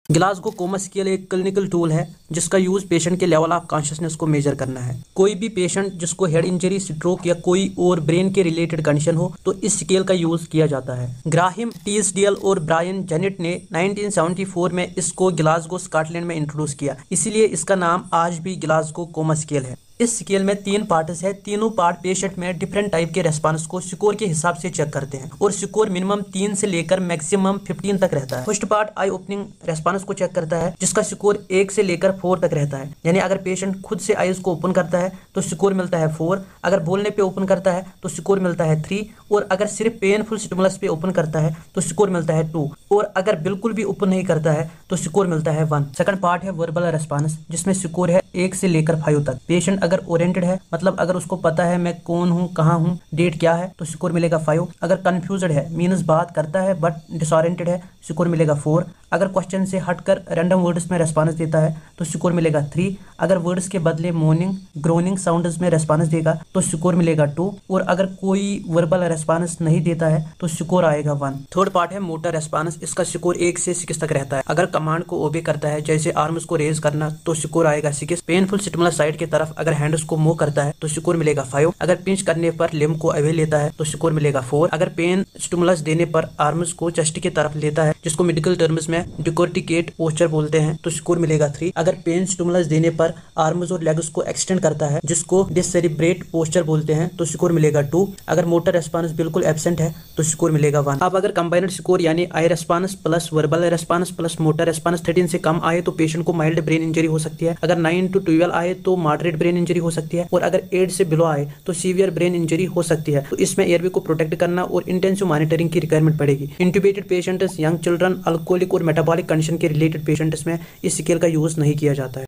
Glasgow coma scale एक clinical tool है जिसका यूज पेशेंट के लेवल ऑफ कॉन्शियसनेस को मेजर करना है। कोई भी पेशेंट जिसको हेड इंजरी, स्ट्रोक या कोई और ब्रेन के रिलेटेड कंडीशन हो तो इस स्केल का यूज किया जाता है। ग्राहम टीसडेल और ब्रायन जेनेट ने 1974 में इसको ग्लासगो स्कॉटलैंड में इंट्रोड्यूस किया, इसीलिए इसका नाम आज भी ग्लासगो कोमा स्केल है। इस स्केल में 3 पार्ट्स है। तीनों पार्ट पेशेंट में डिफरेंट टाइप के रेस्पॉन्स को स्कोर के हिसाब से चेक करते हैं और स्कोर मिनिमम 3 से लेकर मैक्सिमम 15 तक रहता है। फर्स्ट पार्ट आई ओपनिंग रेस्पॉन्स को चेक करता है जिसका स्कोर 1 से लेकर 4 तक रहता है, यानी अगर पेशेंट खुद से आईज को ओपन करता है तो स्कोर मिलता है 4, अगर बोलने पे ओपन करता है तो स्कोर मिलता है 3, और अगर सिर्फ पेनफुल स्टिमुलस पे ओपन करता है तो स्कोर मिलता है 2, और अगर बिल्कुल भी ओपन नहीं करता है तो स्कोर मिलता है 1। सेकंड पार्ट है वर्बल रेस्पॉन्स जिसमें स्कोर है 1 से लेकर 5 तक। पेशेंट अगर ओरिएंटेड है, मतलब अगर उसको पता है मैं कौन हूँ, कहाँ हूँ, डेट क्या है, तो स्कोर मिलेगा 5। अगर कंफ्यूज्ड है, मीन्स बात करता है बट डिसओरिएंटेड है, स्कोर मिलेगा 4। अगर क्वेश्चन से हटकर रैंडम वर्ड्स में रेस्पॉन्स देता है तो स्कोर मिलेगा 3। अगर वर्ड्स के बदले मोर्निंग, ग्रोनिंग साउंड्स में रेस्पॉन्स देगा तो स्कोर मिलेगा 2, और अगर कोई वर्बल रेस्पॉन्स नहीं देता है तो स्कोर आएगा 1। थर्ड पार्ट है मोटर रेस्पॉन्स, इसका स्कोर 1 से 6 तक रहता है। अगर कमांड को ओबे करता है, जैसे आर्म्स को रेज करना, तो स्कोर आएगा 6। पेनफुल स्टिमुलस साइड की तरफ अगर हैंड्स को मूव करता है तो स्कोर मिलेगा 5। अगर पिंच करने पर लिम्ब को अवे लेता है तो स्कोर मिलेगा 4। अगर पेन स्टिमुलस देने पर आर्म्स को चेस्ट की तरफ लेता है, जिसको मेडिकल टर्म्स में डिकोर्टिकेट पोस्चर बोलते हैं, तो स्कोर मिलेगा 3। अगर पेन स्टिमुलस देने पर आर्म्स और लेग्स को एक्सटेंड करता है, जिसको डिससेरिब्रेट पोस्चर बोलते हैं, तो स्कोर मिलेगा 2। अगर मोटर रेस्पॉन्स बिल्कुल एब्सेंट है तो स्कोर मिलेगा 1। अब अगर कंबाइंड स्कोर यानी eye response plus verbal response plus motor response 13 से कम आए तो पेशेंट को माइल्ड ब्रेन इंजरी हो सकती है। अगर 9 to 12 आए तो मॉडरेट ब्रेन इंजरी हो सकती है, और अगर 8 से बिलो आए तो सीवियर ब्रेन इंजरी हो सकती है। तो इसमें एयरवे को प्रोटेक्ट करना और इंटेंसिव मॉनिटरिंग की रिक्वायरमेंट पड़ेगी। इंट्यूबेटेड पेशेंट्स, यंग चिल्ड्रन, अल्कोहलिक और मेटाबॉलिक कंडीशन के रिलेटेड पेशेंट्स में इस स्केल का यूज नहीं किया जाता है।